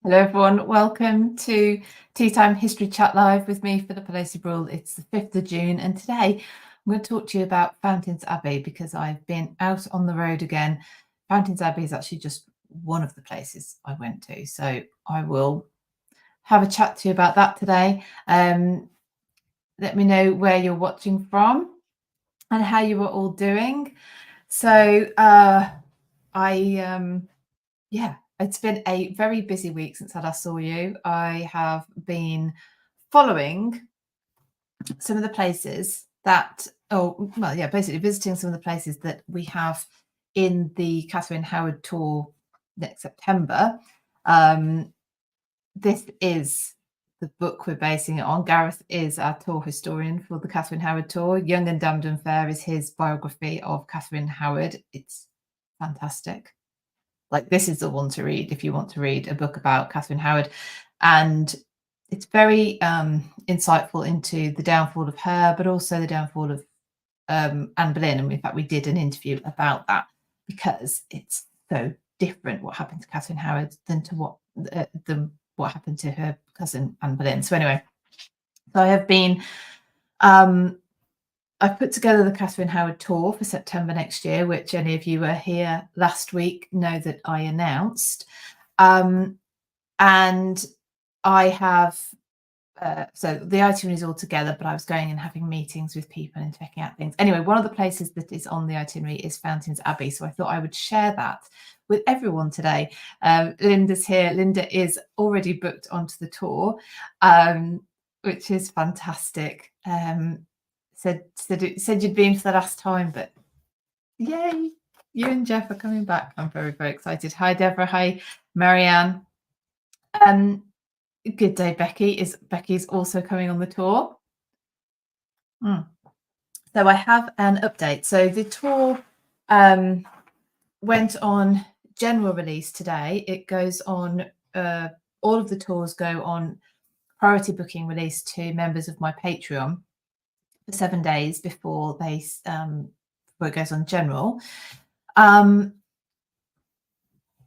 Hello everyone, welcome to Tea Time History Chat Live with me, Philippa Lacey-Brull. It's the 5th of June and today I'm going to talk to you about Fountains Abbey because I've been out on the road again. Fountains Abbey is actually just one of the places I went to, so I will have a chat to you about that today. Let me know where you're watching from and how you are all doing. So it's been a very busy week since I last saw you. I have been following some of the places that, basically visiting some of the places that we have in the Catherine Howard tour next September. This is the book we're basing it on. Gareth is our tour historian for the Catherine Howard tour. Young and Damned and Fair is his biography of Catherine Howard. It's fantastic. Like, this is the one to read if you want to read a book about Catherine Howard. And it's very insightful into the downfall of her, but also the downfall of Anne Boleyn. And in fact, we did an interview about that because it's so different what happened to Catherine Howard than to what happened to her cousin Anne Boleyn. So anyway, so I have been I've put together the Catherine Howard tour for September next year, which any of you were here last week know that I announced. And I have, so the itinerary is all together, but I was going and having meetings with people and checking out things. Anyway, one of the places that is on the itinerary is Fountains Abbey. So I thought I would share that with everyone today. Linda's here. Linda is already booked onto the tour, which is fantastic. Said you'd been for the last time, but yay, you and Jeff are coming back. I'm very, very excited. Hi, Deborah. Hi, Marianne. Good day, Becky. Becky's also coming on the tour. So I have an update. So the tour went on general release today. It goes on, all of the tours go on priority booking release to members of my Patreon for 7 days before they before it goes on general. And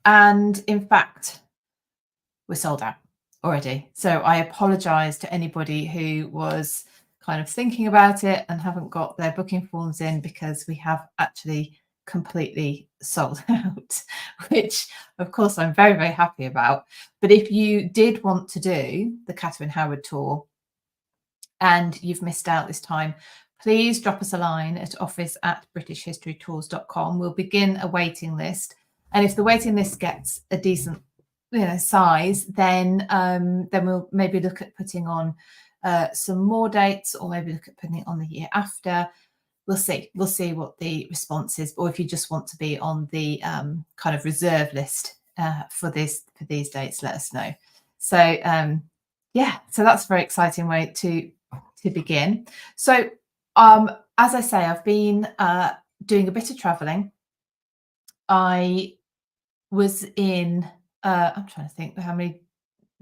in fact, we're sold out already. So I apologize to anybody who was kind of thinking about it and haven't got their booking forms in, because we have actually completely sold out, which of course I'm very, very happy about. But if you did want to do the Catherine Howard tour and you've missed out this time, please drop us a line at office@britishhistorytours.com. We'll begin a waiting list. And if the waiting list gets a decent size, then we'll maybe look at putting on some more dates, or maybe look at putting it on the year after. We'll see what the response is. Or if you just want to be on the kind of reserve list for these dates, let us know. So so that's a very exciting way to begin. So as I say, I've been doing a bit of traveling. I was in I'm trying to think how many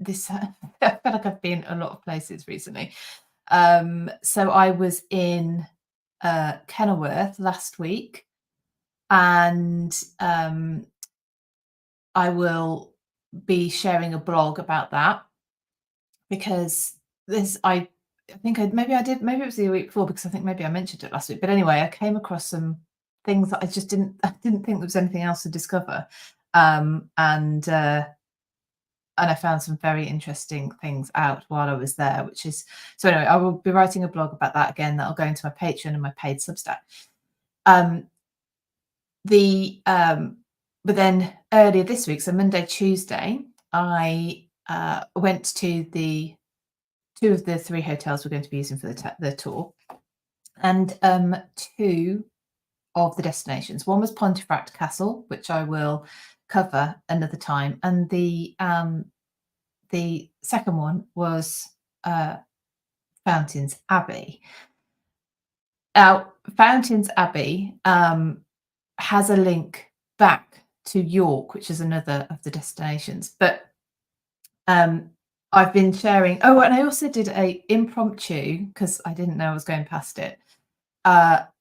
I feel like I've been a lot of places recently. So I was in Kenilworth last week, and I will be sharing a blog about that, because I think maybe it was the week before, because I think maybe I mentioned it last week. But anyway, I came across some things that I didn't think there was anything else to discover. And I found some very interesting things out while I was there, which is, so anyway, I will be writing a blog about that again. That'll go into my Patreon and my paid Substack. But then earlier this week, so Monday, Tuesday, I went to two of the 3 hotels we're going to be using for the tour, and 2 of the destinations. One was Pontefract Castle, which I will cover another time, and the second one was Fountains Abbey. Now, Fountains Abbey has a link back to York, which is another of the destinations. But I've been sharing. Oh, and I also did a impromptu, because I didn't know I was going past it,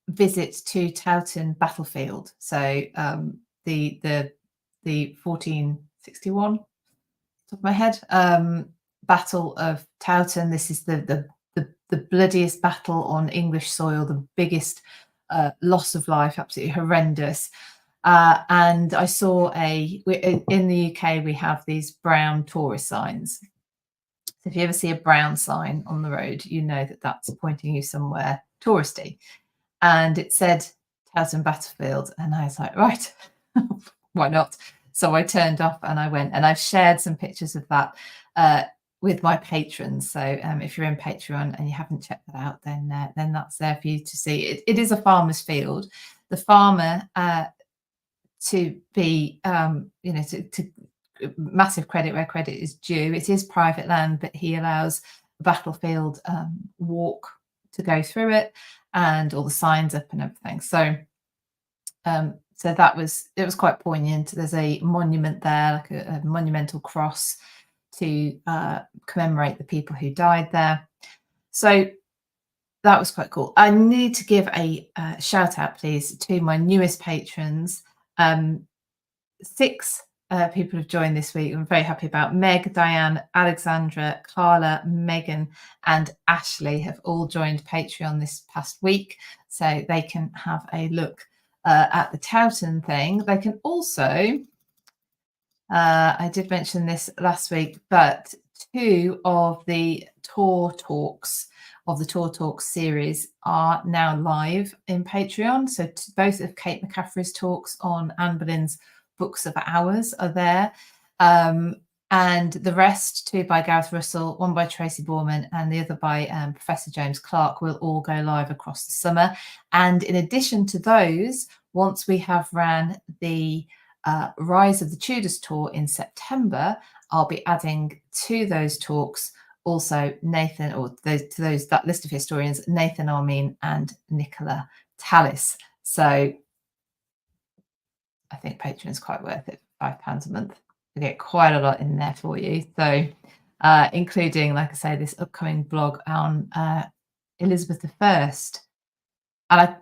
visit to Towton battlefield. So the 1461 top of my head. Battle of Towton. This is the bloodiest battle on English soil, the biggest loss of life, absolutely horrendous. And I saw in the UK, we have these brown tourist signs. So if you ever see a brown sign on the road, you know that that's pointing you somewhere touristy. And it said Towton Battlefield. And I was like, right, why not? So I turned up and I went, and I've shared some pictures of that with my patrons. So if you're in Patreon and you haven't checked that out, then that's there for you to see. It is a farmer's field. The farmer, to be, to massive credit where credit is due. It is private land, but he allows a battlefield walk to go through it, and all the signs up and everything. So it was quite poignant. There's a monument there, like a monumental cross to commemorate the people who died there. So that was quite cool. I need to give a shout out, please, to my newest patrons. 6 people have joined this week. I'm very happy about. Meg, Diane, Alexandra, Carla, Megan, and Ashley have all joined Patreon this past week, so they can have a look at the Towton thing. They can also, I did mention this last week, but 2 of the Tour Talks of the Tour Talks series are now live in Patreon. So both of Kate McCaffrey's talks on Anne Boleyn's Books of Hours are there. And the rest, 2 by Gareth Russell, 1 by Tracy Borman, and the other by Professor James Clark, will all go live across the summer. And in addition to those, once we have ran the Rise of the Tudors tour in September, I'll be adding to those talks also Nathan, or that list of historians, Nathan Armin and Nicola Tallis. So I think Patreon is quite worth it, £5 a month. You get quite a lot in there for you. So including, like I say, this upcoming blog on Elizabeth I. And I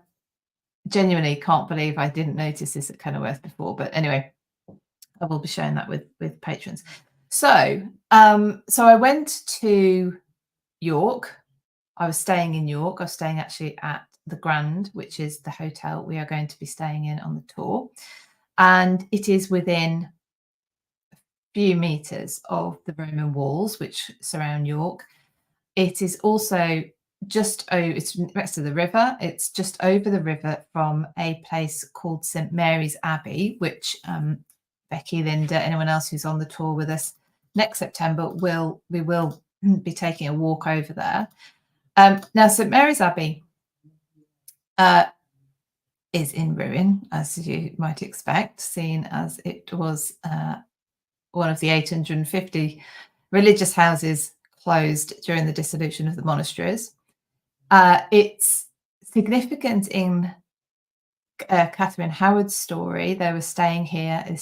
genuinely can't believe I didn't notice this at Kenilworth before. But anyway, I will be sharing that with patrons. So I went to York. I was staying in York. I was staying actually at the Grand, which is the hotel we are going to be staying in on the tour. And it is within a few meters of the Roman walls, which surround York. It is also it's next to the river. It's just over the river from a place called St. Mary's Abbey, which Becky, Linda, anyone else who's on the tour with us next September, we will be taking a walk over there. Now, St. Mary's Abbey is in ruin, as you might expect, seeing as it was one of the 850 religious houses closed during the dissolution of the monasteries. It's significant in Catherine Howard's story. They were staying here. They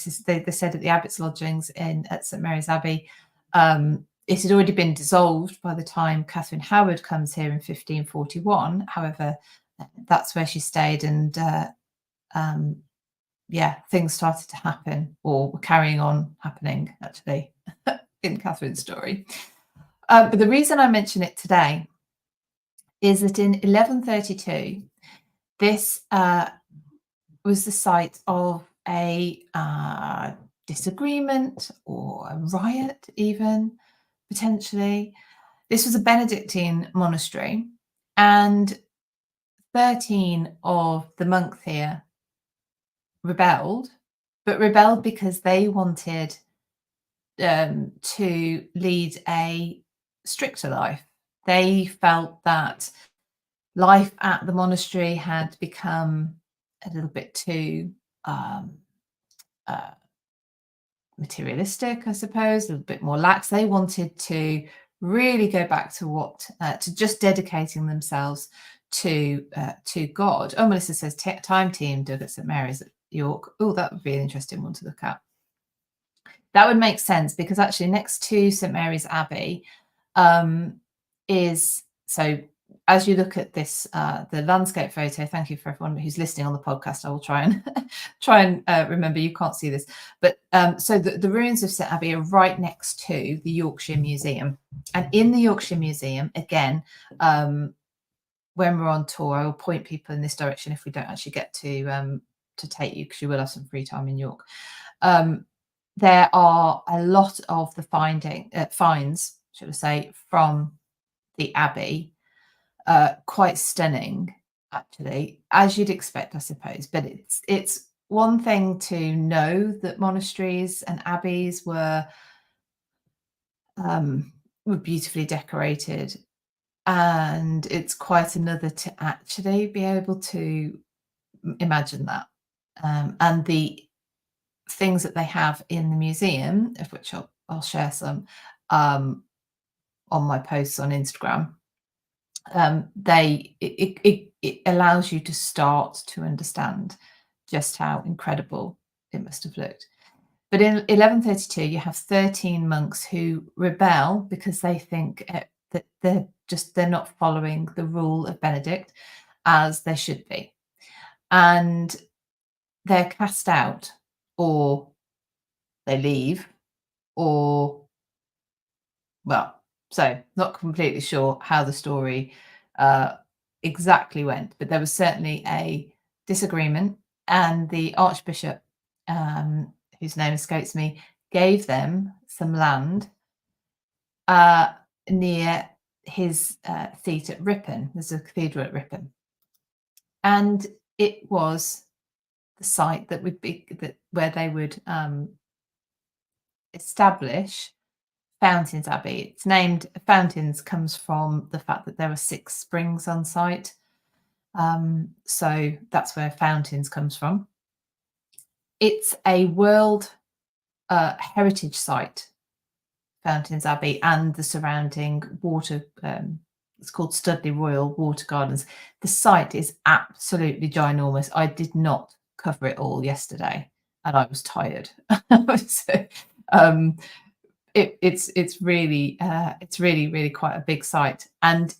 said at the Abbot's lodgings at St. Mary's Abbey. It had already been dissolved by the time Catherine Howard comes here in 1541. However, that's where she stayed, and things started to happen, or were carrying on happening, actually, in Catherine's story. But the reason I mention it today is that in 1132, this was the site of a disagreement or a riot, even potentially. This was a Benedictine monastery, and 13 of the monks here rebelled because they wanted to lead a stricter life. They felt that life at the monastery had become a little bit too materialistic, I suppose, a little bit more lax. They wanted to really go back to to just dedicating themselves to God. Oh, Melissa says time team dug at St. Mary's at York. Oh, that would be an interesting one to look at. That would make sense, because actually next to St. Mary's Abbey is, so as you look at this, the landscape photo, thank you for everyone who's listening on the podcast. I will try and remember, you can't see this, but so the ruins of St Abbey are right next to the Yorkshire Museum, and in the Yorkshire Museum, again, when we're on tour, I will point people in this direction if we don't actually get to take you, because you will have some free time in York. There are a lot of the finds, should I say, from the Abbey. Quite stunning, actually, as you'd expect, I suppose. But it's one thing to know that monasteries and abbeys were beautifully decorated, and it's quite another to actually be able to imagine that. And the things that they have in the museum, of which I'll share some on my posts on Instagram. It allows you to start to understand just how incredible it must have looked. But in 1132, you have 13 monks who rebel because they think that they're not following the rule of Benedict as they should be, and they're cast out, or they leave, or, well, so not completely sure how the story exactly went, but there was certainly a disagreement, and the archbishop, whose name escapes me, gave them some land near his seat at Ripon. There's a cathedral at Ripon, and it was the site that would be where they would establish Fountains Abbey. It's named Fountains, comes from the fact that there are 6 springs on site. So that's where Fountains comes from. It's a World Heritage Site, Fountains Abbey, and the surrounding water. It's called Studley Royal Water Gardens. The site is absolutely ginormous. I did not cover it all yesterday, and I was tired. So, it's really quite a big site, and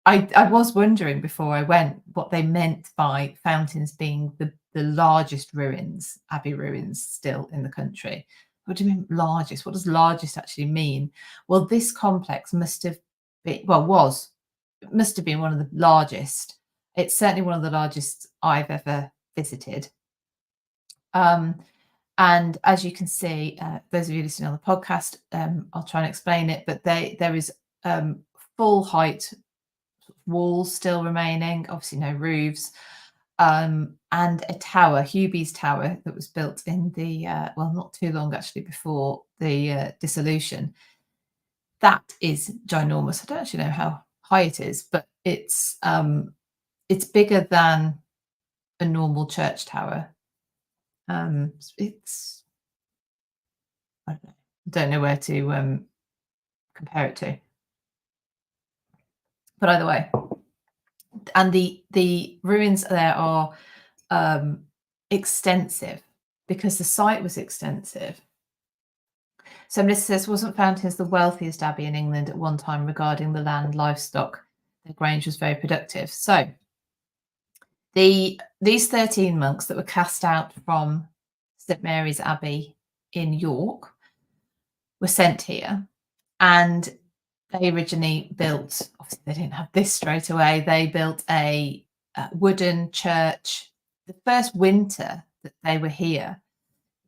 I was wondering before I went what they meant by Fountains being the largest ruins, Abbey ruins, still in the country. What do you mean largest? What does largest actually mean? Well, this complex must have been, must have been one of the largest. It's certainly one of the largest I've ever visited. And as you can see, those of you listening on the podcast, I'll try and explain it, but there is full height walls still remaining, obviously no roofs, and a tower, Hubie's Tower, that was built in the, not too long actually before the dissolution. That is ginormous. I don't actually know how high it is, but it's bigger than a normal church tower. It's, I don't know where to compare it to, but either way, and the ruins there are extensive because the site was extensive. So Melissa says, wasn't Fountains the wealthiest abbey in England at one time regarding the land, livestock? The Grange was very productive. So these 13 monks that were cast out from St Mary's Abbey in York were sent here, and they originally built, obviously they didn't have this straight away, they built a wooden church. The first winter that they were here,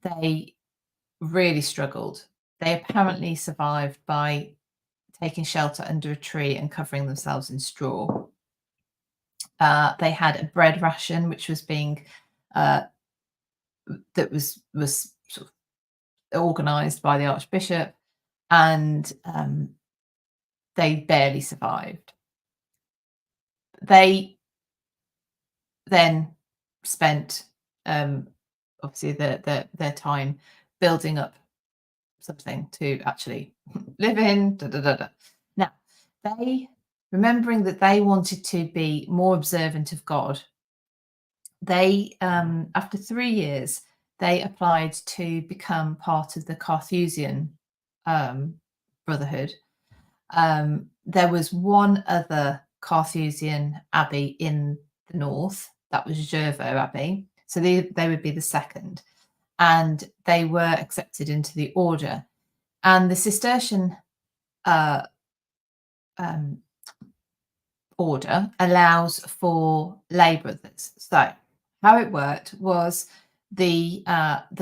they really struggled. They apparently survived by taking shelter under a tree and covering themselves in straw. They had a bread ration, which was being that was sort of organised by the Archbishop, and they barely survived. They then spent obviously their time building up something to actually live in. Now, they, remembering that they wanted to be more observant of God, they after 3 years they applied to become part of the Carthusian Brotherhood. There was one other Carthusian abbey in the north. That was Jervo Abbey. So they would be the second. And they were accepted into the order. And the Cistercian uh, um, order allows for lay brothers. So how it worked was the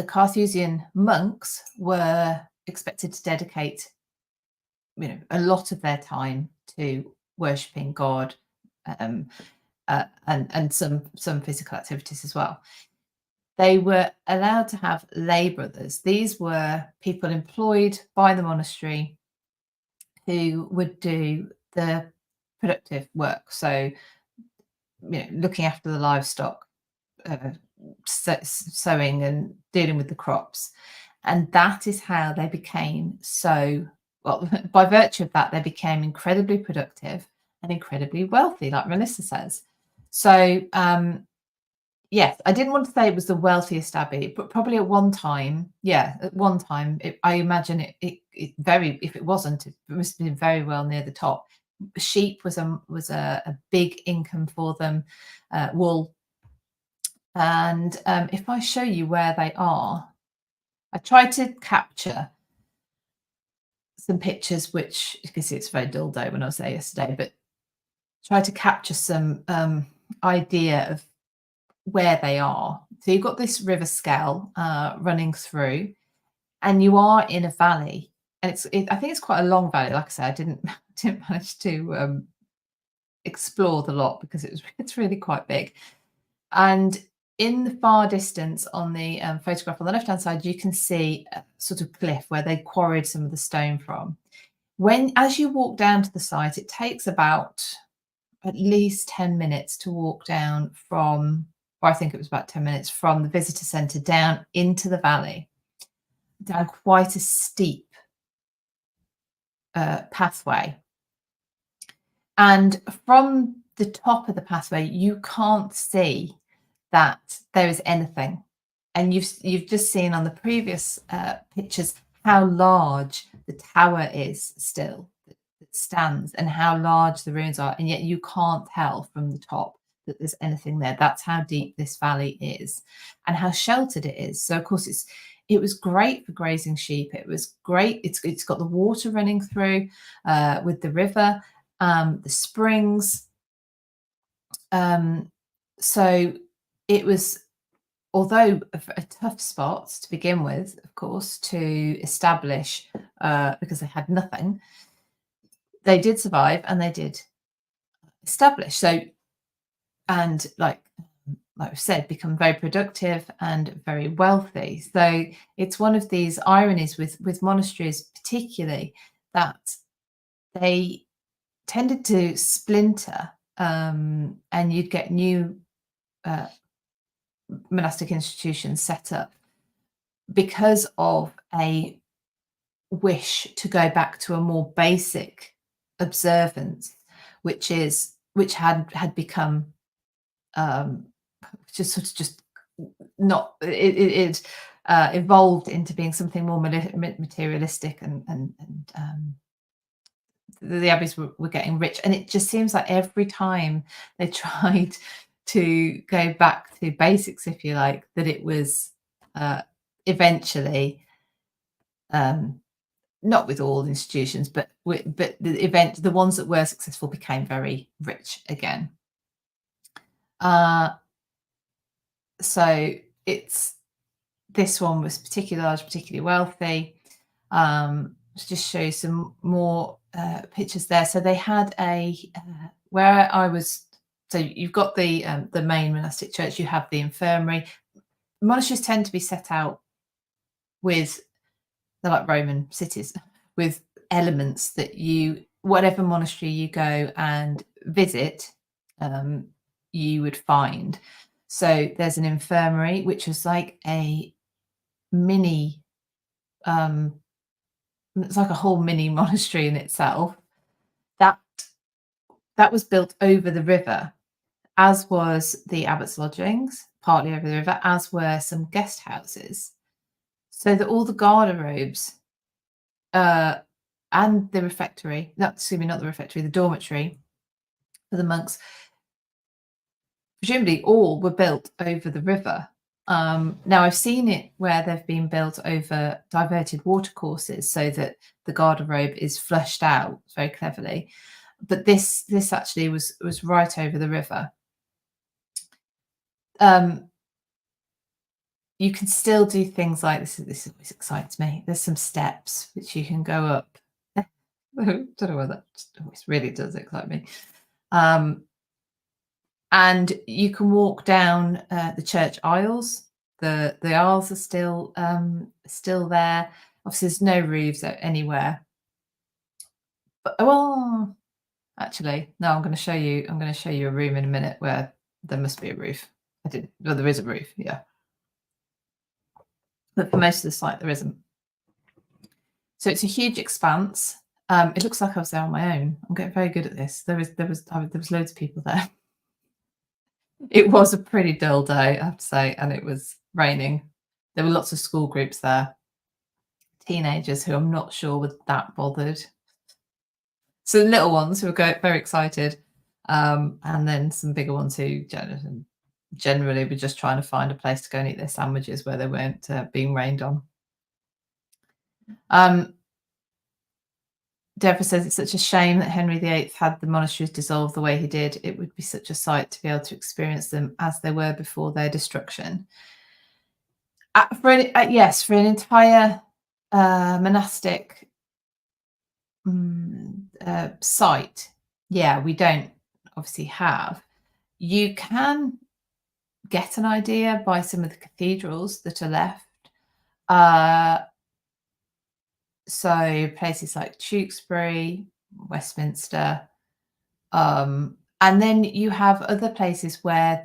Carthusian monks were expected to dedicate, a lot of their time to worshipping God, um, and some physical activities as well. They were allowed to have lay brothers. These were people employed by the monastery who would do the productive work. So, looking after the livestock, uh, sowing and dealing with the crops. And that is how they became so, well, by virtue of that, they became incredibly productive and incredibly wealthy, like Melissa says. So, yes, I didn't want to say it was the wealthiest abbey, but probably at one time, I imagine if it wasn't, it must have been very well near the top. Sheep was a big income for them, wool. And if I show you where they are, I tried to capture some pictures, which you can see it's very dull day when I was there yesterday, but try to capture some idea of where they are. So you've got this river Skell running through, and you are in a valley, and I think it's quite a long valley. Like I said, I didn't manage to explore the lot because it's really quite big. And in the far distance on the photograph on the left hand side, you can see a sort of cliff where they quarried some of the stone from. As you walk down to the site, it takes about at least 10 minutes to walk down from, or I think it was about 10 minutes from the visitor centre down into the valley, down quite a steep pathway. And from the top of the pathway, you can't see that there is anything. And you've just seen on the previous pictures how large the tower is still that stands, and how large the ruins are, and yet you can't tell from the top that there's anything there. That's how deep this valley is and how sheltered it is. So of course it was great for grazing sheep. It was great. It's got the water running through with the river, the springs. So it was, although a tough spot to begin with, of course, to establish, because they had nothing, they did survive and they did establish. So, and like we've said, become very productive and very wealthy. So it's one of these ironies with monasteries, particularly, that they tended to splinter, and you'd get new monastic institutions set up because of a wish to go back to a more basic observance, which had become just not it evolved into being something more materialistic, and the abbeys were getting rich, and it just seems like every time they tried to go back to basics, if you like, that it was eventually, not with all institutions, but the ones that were successful became very rich again. So this one was particularly large, particularly wealthy. Let's just show you some more pictures there. So they had where I was. So you've got the main monastic church. You have the infirmary. Monasteries tend to be set out they're like Roman cities, with elements that whatever monastery you go and visit, you would find. So there's an infirmary, which was like a mini, it's like a whole mini monastery in itself. That was built over the river, as was the abbot's lodgings, partly over the river, as were some guest houses. So that all the garderobes and the refectory, not the refectory, the dormitory for the monks. Presumably all were built over the river. Now I've seen it where they've been built over diverted watercourses so that the garderobe is flushed out very cleverly. But this actually was right over the river. You can still do things like this. This always excites me. There's some steps which you can go up. I don't know why that always really does excite me. And you can walk down the church aisles. The aisles are still there. Obviously, there's no roofs anywhere. But well, actually, no. I'm going to show you. I'm going to show you a room in a minute where there must be a roof. Well, there is a roof. Yeah. But for most of the site, there isn't. So it's a huge expanse. It looks like I was there on my own. I'm getting very good at this. There was loads of people there. It was a pretty dull day, I have to say, and it was raining. There were lots of school groups there, teenagers who I'm not sure were that bothered. So little ones who were very excited, and then some bigger ones who generally were just trying to find a place to go and eat their sandwiches where they weren't being rained on. Deborah says it's such a shame that Henry VIII had the monasteries dissolved the way he did. It would be such a sight to be able to experience them as they were before their destruction. Yes, for an entire monastic site, yeah, we don't obviously have. You can get an idea by some of the cathedrals that are left. So places like Tewkesbury, Westminster, and then you have other places where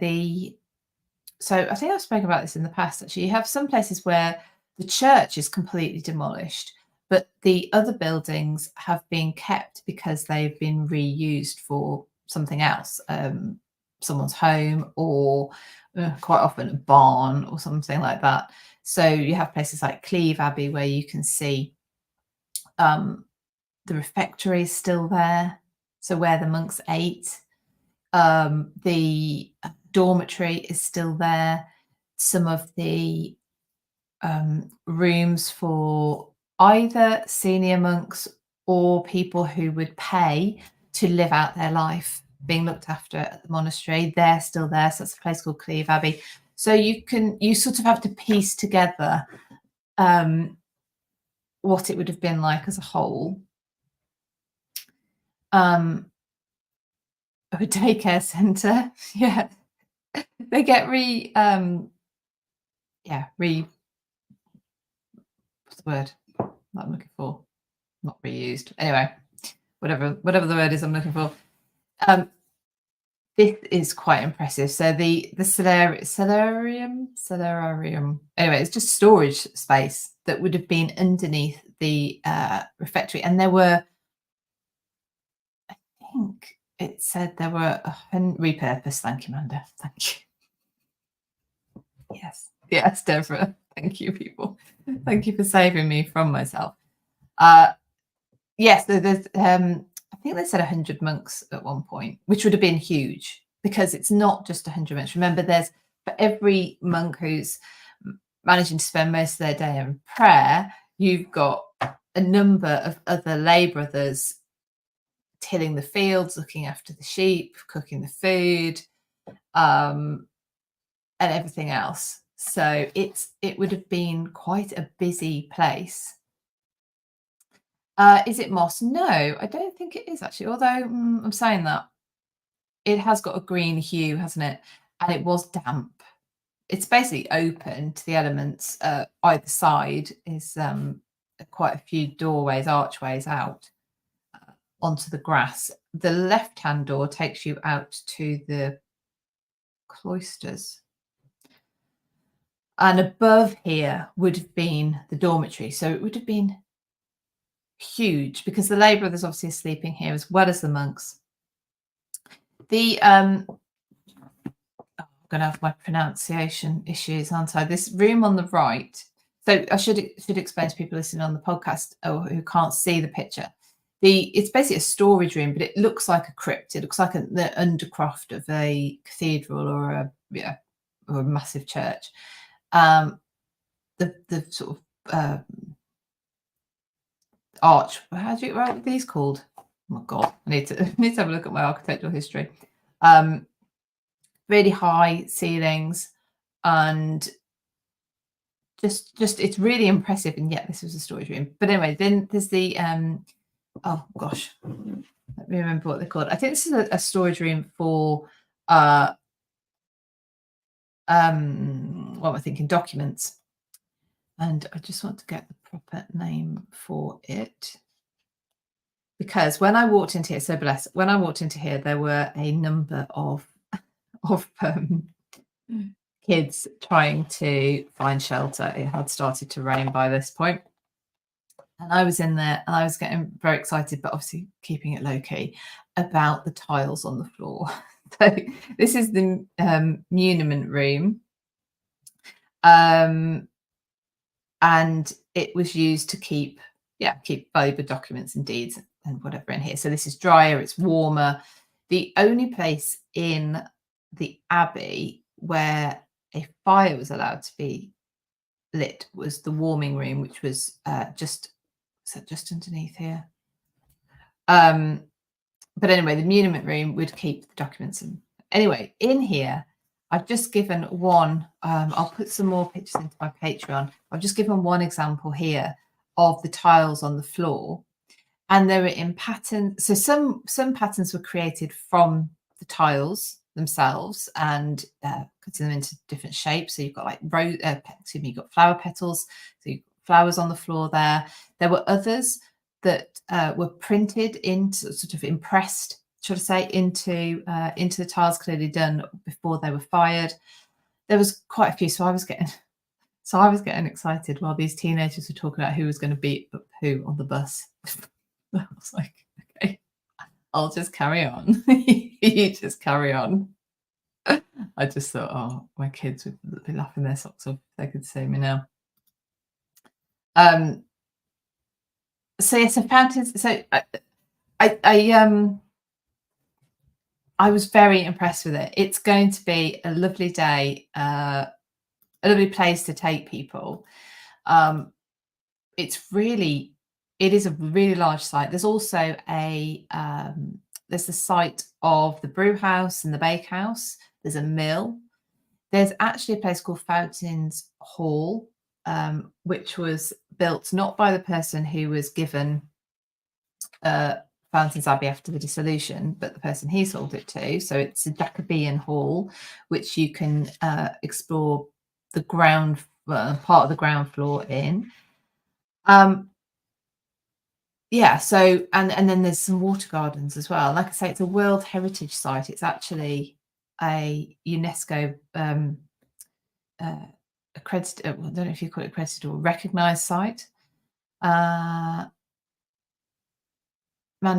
so I think I've spoken about this in the past, actually. You have some places where the church is completely demolished, but the other buildings have been kept because they've been reused for something else, someone's home, or quite often a barn or something like that. So you have places like Cleve Abbey where you can see the refectory is still there, so where the monks ate. The dormitory is still there. Some of the rooms for either senior monks or people who would pay to live out their life being looked after at the monastery, they're still there. So it's a place called Cleve Abbey. So you sort of have to piece together what it would have been like as a whole. A daycare centre, yeah. They get what's the word that I'm looking for? Not reused. Anyway, whatever the word is I'm looking for. This is quite impressive. So the solarium. Anyway, it's just storage space that would have been underneath the refectory, and there were, I think it said there were repurposed. Thank you, Amanda. Thank you. Yes, Deborah. Thank you, people. Thank you for saving me from myself. Yes, there's I think they said 100 monks at one point, which would have been huge because it's not just 100 monks. Remember, there's for every monk who's managing to spend most of their day in prayer, you've got a number of other lay brothers tilling the fields, looking after the sheep, cooking the food, and everything else. So it would have been quite a busy place. Is it moss? No, I don't think it is actually. Although I'm saying that it has got a green hue, hasn't it? And it was damp. It's basically open to the elements. Either side is quite a few doorways, archways out onto the grass. The left-hand door takes you out to the cloisters. And above here would have been the dormitory. So it would have been huge because the lay brothers obviously are sleeping here as well as the monks. I'm going to have my pronunciation issues, aren't I? This room on the right. So I should explain to people listening on the podcast or who can't see the picture. it's basically a storage room, but it looks like a crypt. It looks like the undercroft of a cathedral or or a massive church. The sort of arch. How do you what are these called? Oh my god, I need to need to have a look at my architectural history. Really high ceilings, and just it's really impressive. And yet this was a storage room. But anyway, then there's the oh gosh, let me remember what they're called. I think this is a storage room for what am I thinking? Documents. And I just want to get the proper name for it. Because when I walked into here, so bless, when I walked into here, there were a number of kids trying to find shelter. It had started to rain by this point. And I was in there and I was getting very excited, but obviously keeping it low key, about the tiles on the floor. So this is the muniment room. And it was used to keep valuable documents and deeds and whatever in here. So this is drier, it's warmer. The only place in the Abbey where a fire was allowed to be lit was the warming room, which was just underneath here. But anyway, the muniment room would keep the documents. And anyway, in here, I've just given one. I'll put some more pictures into my Patreon. I've just given one example here of the tiles on the floor, and they were in pattern. So some patterns were created from the tiles themselves and cutting them into different shapes. So you've got like you've got flower petals. So you've got flowers on the floor there. There were others that were printed into, sort of impressed, should I say, into the tiles, clearly done before they were fired. There was quite a few, so I was getting excited while these teenagers were talking about who was going to beat up who on the bus. I was like, okay, I'll just carry on. You just carry on. I just thought, oh, my kids would be laughing their socks off if they could see me now. So yes, so fountains. So I was very impressed with it. It's going to be a lovely day, a lovely place to take people. It is a really large site. There's also there's the site of the brew house and the bakehouse. There's a mill. There's actually a place called Fountains Hall, which was built not by the person who was given Fountains Abbey after the dissolution, but the person he sold it to. So it's a Jacobean hall, which you can explore the part of the ground floor in. Yeah, so and then there's some water gardens as well. Like I say, it's a World Heritage Site. It's actually a UNESCO accredited, I don't know if you call it accredited or recognised site. Amanda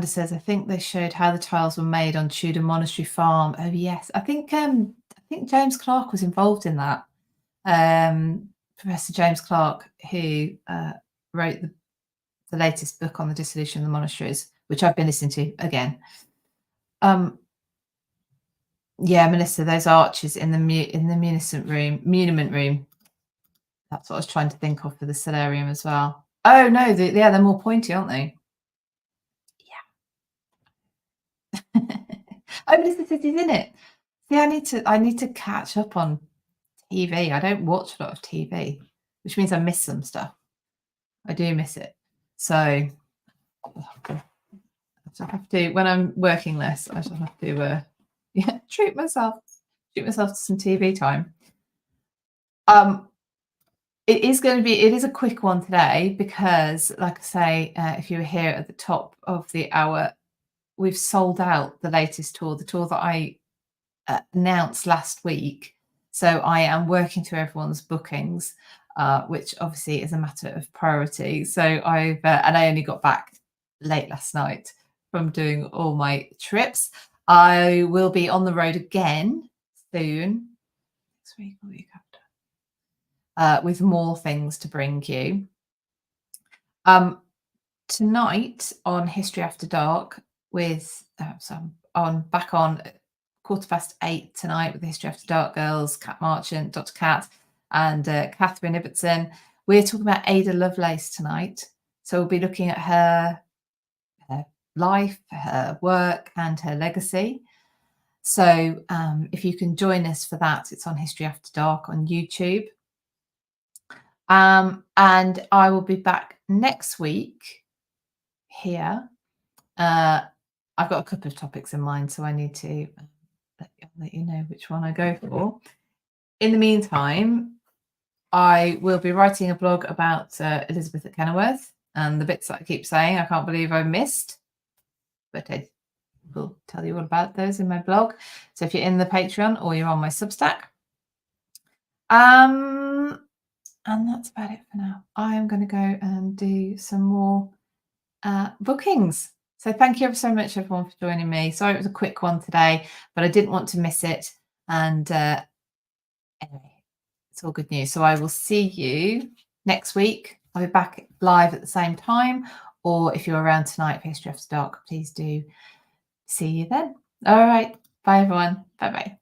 says, I think they showed how the tiles were made on Tudor Monastery Farm. Oh yes, I think James Clark was involved in that. Professor James Clark, who wrote the latest book on the dissolution of the monasteries, which I've been listening to again. Yeah, Melissa, those arches in the muniment room. That's what I was trying to think of for the solarium as well. Oh no, they're more pointy, aren't they? Yeah. Oh, Melissa says he's in it. See, I need to catch up on TV. I don't watch a lot of TV, which means I miss some stuff. I do miss it. So I have to, when I'm working less, I shall have to treat myself to some TV time. It is a quick one today because, like I say, if you were here at the top of the hour, we've sold out the latest tour, the tour that I announced last week. So I am working through everyone's bookings, which obviously is a matter of priority. So and I only got back late last night from doing all my trips. I will be on the road again soon, next week or week after, with more things to bring you. tonight on History After Dark with back on 8:15 tonight with the History After Dark girls, Kat Marchant, Dr. Kat, and Catherine Ibbotson. We're talking about Ada Lovelace tonight. So we'll be looking at her life, her work, and her legacy. So if you can join us for that, it's on History After Dark on YouTube. And I will be back next week here. I've got a couple of topics in mind, so I need to let you know which one I go for. In the meantime, I will be writing a blog about Elizabeth at Kenilworth and the bits that I keep saying I can't believe I missed, but I will tell you all about those in my blog. So if you're in the Patreon or you're on my Substack. And that's about it for now. I am going to go and do some more bookings. So thank you ever so much, everyone, for joining me. Sorry it was a quick one today, but I didn't want to miss it. And anyway, it's all good news. So I will see you next week. I'll be back live at the same time. Or if you're around tonight for History After Dark, please do see you then. All right. Bye, everyone. Bye-bye.